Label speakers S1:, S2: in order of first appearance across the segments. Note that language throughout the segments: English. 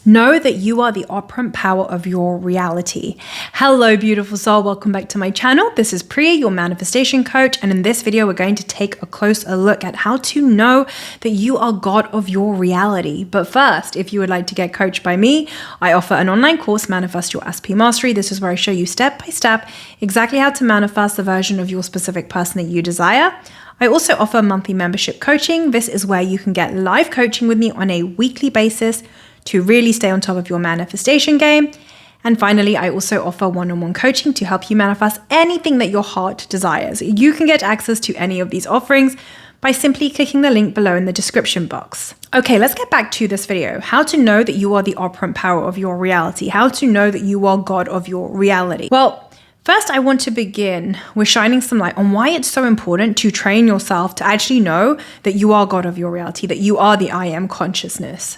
S1: Know that you are the operant power of your reality. Hello, beautiful soul. Welcome back to my channel. This is Priya, your manifestation coach. And in this video, we're going to take a closer look at how to know that you are God of your reality. But first, if you would like to get coached by me, I offer an online course, Manifest Your SP Mastery. This is where I show you step by step exactly how to manifest the version of your specific person that you desire. I also offer monthly membership coaching. This is where you can get live coaching with me on a weekly basis to really stay on top of your manifestation game. And finally, I also offer one-on-one coaching to help you manifest anything that your heart desires. You can get access to any of these offerings by simply clicking the link below in the description box. Okay, let's get back to this video. How to know that you are the operant power of your reality. How to know that you are God of your reality. Well, first, I want to begin with shining some light on why it's so important to train yourself to actually know that you are God of your reality, that you are the I am consciousness.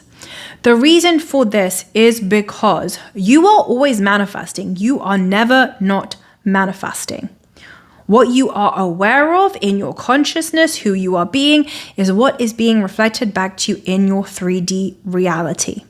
S1: The reason for this is because you are always manifesting. You are never not manifesting. What you are aware of in your consciousness, who you are being, is what is being reflected back to you in your 3D reality.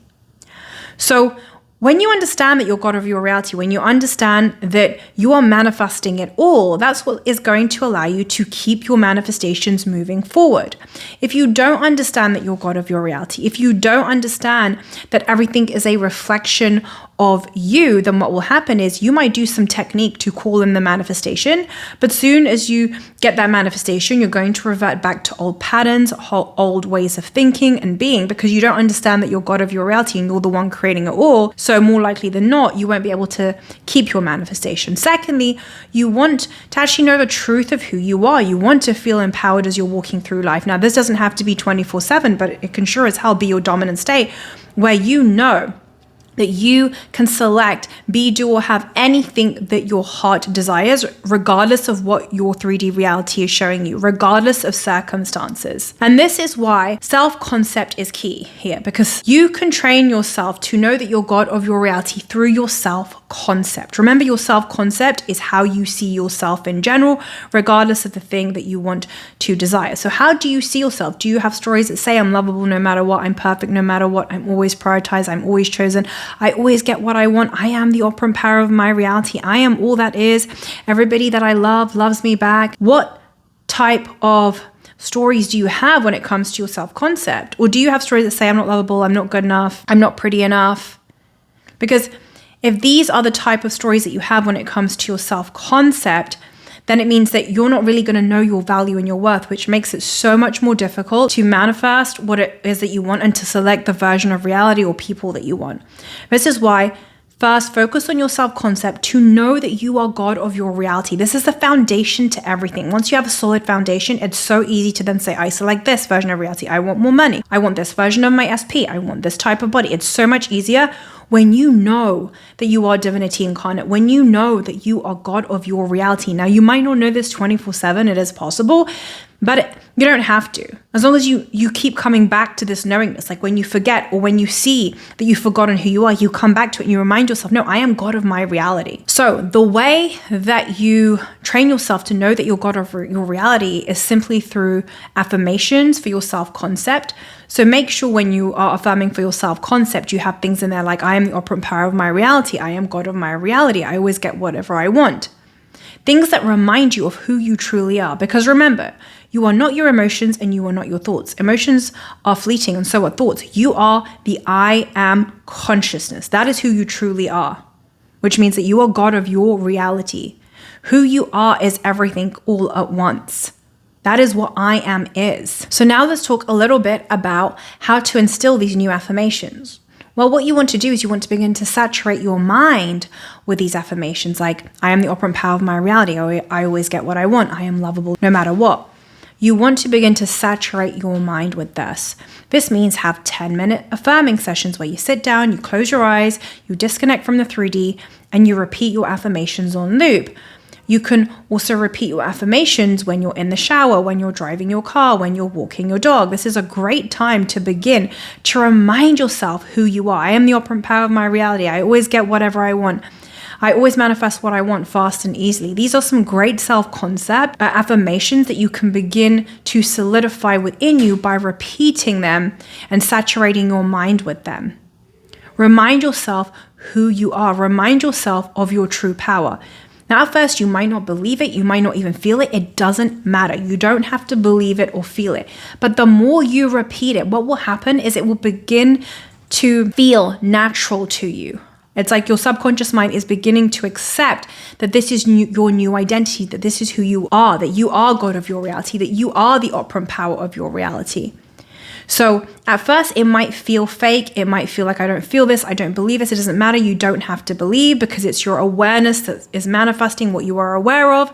S1: So when you understand that you're God of your reality, when you understand that you are manifesting it all, that's what is going to allow you to keep your manifestations moving forward. If you don't understand that you're God of your reality, if you don't understand that everything is a reflection of you, then what will happen is you might do some technique to call in the manifestation, but soon as you get that manifestation, you're going to revert back to old patterns, old ways of thinking and being, because you don't understand that you're God of your reality and you're the one creating it all. So more likely than not, you won't be able to keep your manifestation. Secondly, you want to actually know the truth of who you are. You want to feel empowered as you're walking through life. Now, this doesn't have to be 24/7, but it can sure as hell be your dominant state where you know that you can select, be, do, or have anything that your heart desires, regardless of what your 3D reality is showing you, regardless of circumstances. And this is why self-concept is key here, because you can train yourself to know that you're God of your reality through your self-concept. Remember, your self-concept is how you see yourself in general, regardless of the thing that you want to desire. So how do you see yourself? Do you have stories that say, I'm lovable no matter what, I'm perfect no matter what, I'm always prioritized, I'm always chosen, I always get what I want, I am the operant power of my reality, I am all that is, everybody that I love loves me back? What type of stories do you have when it comes to your self-concept? Or do you have stories that say, I'm not lovable, I'm not good enough, I'm not pretty enough? Because if these are the type of stories that you have when it comes to your self-concept, then it means that you're not really going to know your value and your worth, which makes it so much more difficult to manifest what it is that you want and to select the version of reality or people that you want. This is why first, focus on your self-concept to know that you are God of your reality. This is the foundation to everything. Once you have a solid foundation, it's so easy to then say, I select this version of reality. I want more money. I want this version of my SP. I want this type of body. It's so much easier when you know that you are divinity incarnate, when you know that you are God of your reality. Now, you might not know this 24/7. It is possible, but you don't have to. As long as you keep coming back to this knowingness, like when you forget or when you see that you've forgotten who you are, you come back to it and you remind yourself, no, I am God of my reality. So the way that you train yourself to know that you're God of your reality is simply through affirmations for your self-concept. So make sure when you are affirming for your self-concept, you have things in there like, I am the operant power of my reality. I am God of my reality. I always get whatever I want. Things that remind you of who you truly are. Because remember, you are not your emotions and you are not your thoughts. Emotions are fleeting and so are thoughts. You are the I am consciousness. That is who you truly are, which means that you are God of your reality. Who you are is everything all at once. That is what I am is. So now let's talk a little bit about how to instill these new affirmations. Well, what you want to do is you want to begin to saturate your mind with these affirmations like, I am the operant power of my reality. I always get what I want. I am lovable no matter what. You want to begin to saturate your mind with this. This means have 10-minute affirming sessions where you sit down, you close your eyes, you disconnect from the 3D, and you repeat your affirmations on loop. You can also repeat your affirmations when you're in the shower, when you're driving your car, when you're walking your dog. This is a great time to begin to remind yourself who you are. I am the operant power of my reality. I always get whatever I want. I always manifest what I want fast and easily. These are some great self-concept affirmations that you can begin to solidify within you by repeating them and saturating your mind with them. Remind yourself who you are. Remind yourself of your true power. Now, at first, you might not believe it. You might not even feel it. It doesn't matter. You don't have to believe it or feel it. But the more you repeat it, what will happen is it will begin to feel natural to you. It's like your subconscious mind is beginning to accept that this is your new identity, that this is who you are, that you are God of your reality, that you are the operant power of your reality. So at first it might feel fake. It might feel like I don't feel this. I don't believe this. It doesn't matter. You don't have to believe because it's your awareness that is manifesting what you are aware of.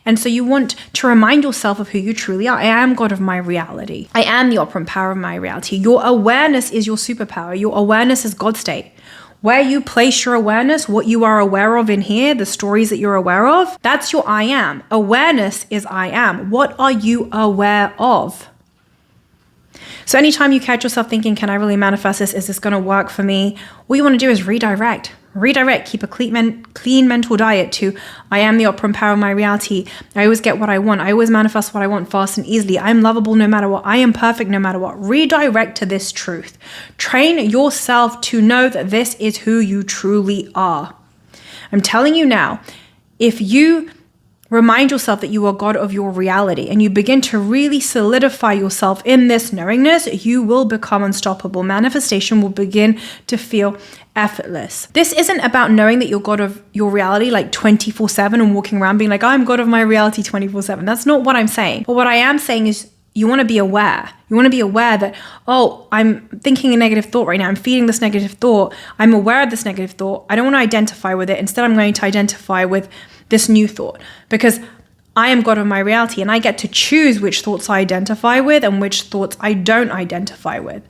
S1: And so you want to remind yourself of who you truly are. I am God of my reality. I am the operant power of my reality. Your awareness is your superpower. Your awareness is God state. Where you place your awareness, what you are aware of in here, the stories that you're aware of, that's your I am. Awareness is I am. What are you aware of? So anytime you catch yourself thinking, can I really manifest this? Is this going to work for me? What you want to do is redirect. Keep a clean mental diet to, I am the operant power of my reality. I always get what I want. I always manifest what I want fast and easily. I'm lovable no matter what. I am perfect no matter what. Redirect to this truth. Train yourself to know that this is who you truly are. I'm telling you now, if you remind yourself that you are God of your reality and you begin to really solidify yourself in this knowingness, you will become unstoppable. Manifestation will begin to feel effortless. This isn't about knowing that you're God of your reality like 24/7 and walking around being like, I'm God of my reality 24/7. That's not what I'm saying. But what I am saying is you want to be aware. You want to be aware that, oh, I'm thinking a negative thought right now. I'm feeding this negative thought. I'm aware of this negative thought. I don't want to identify with it. Instead, I'm going to identify with this new thought because I am God of my reality and I get to choose which thoughts I identify with and which thoughts I don't identify with.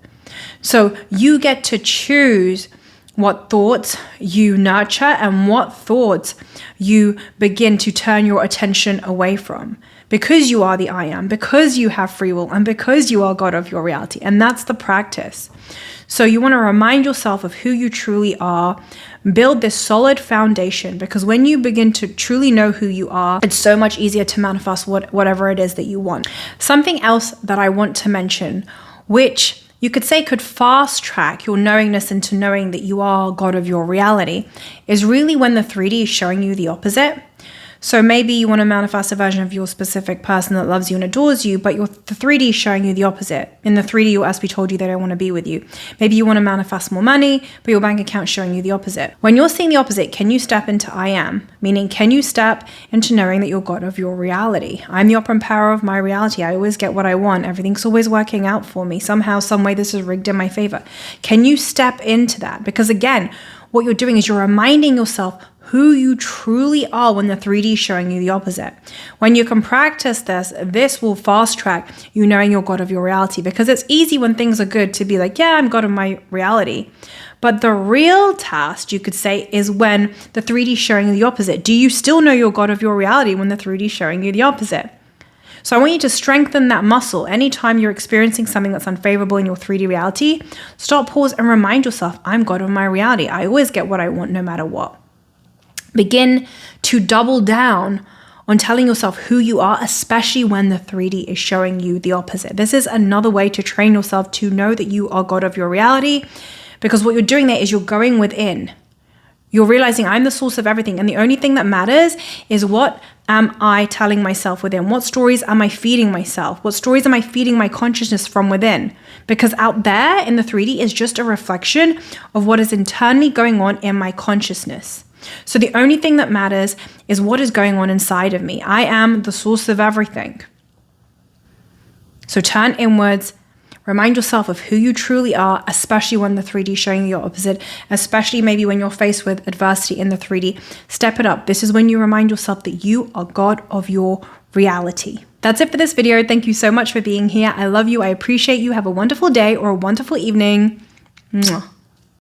S1: So you get to choose what thoughts you nurture and what thoughts you begin to turn your attention away from, because you are the I am, because you have free will, and because you are God of your reality. And that's the practice. So you want to remind yourself of who you truly are, build this solid foundation, because when you begin to truly know who you are, it's so much easier to manifest whatever it is that you want. Something else that I want to mention, which you could say could fast track your knowingness into knowing that you are God of your reality, is really when the 3D is showing you the opposite. So maybe you want to manifest a version of your specific person that loves you and adores you, but the 3D is showing you the opposite. In the 3D, your SB told you they don't want to be with you. Maybe you want to manifest more money, but your bank account is showing you the opposite. When you're seeing the opposite, can you step into I am? Meaning, can you step into knowing that you're God of your reality? I'm the operant power of my reality. I always get what I want. Everything's always working out for me. Somehow, some way, this is rigged in my favor. Can you step into that? Because again, what you're doing is you're reminding yourself who you truly are when the 3D is showing you the opposite. When you can practice this will fast track you knowing you're God of your reality, because it's easy when things are good to be like, yeah, I'm God of my reality. But the real test, you could say, is when the 3D is showing you the opposite. Do you still know you're God of your reality when the 3D is showing you the opposite? So I want you to strengthen that muscle. Anytime you're experiencing something that's unfavorable in your 3D reality, stop, pause, and remind yourself, I'm God of my reality. I always get what I want no matter what. Begin to double down on telling yourself who you are, especially when the 3D is showing you the opposite. This is another way to train yourself to know that you are God of your reality, because what you're doing there is you're going within. You're realizing I'm the source of everything, and the only thing that matters is what am I telling myself within? What stories am I feeding myself? What stories am I feeding my consciousness from within? Because out there in the 3D is just a reflection of what is internally going on in my consciousness. So the only thing that matters is what is going on inside of me. I am the source of everything. So turn inwards, remind yourself of who you truly are, especially when the 3D is showing you your opposite, especially maybe when you're faced with adversity in the 3D. Step it up. This is when you remind yourself that you are God of your reality. That's it for this video. Thank you so much for being here. I love you. I appreciate you. Have a wonderful day or a wonderful evening. Mwah.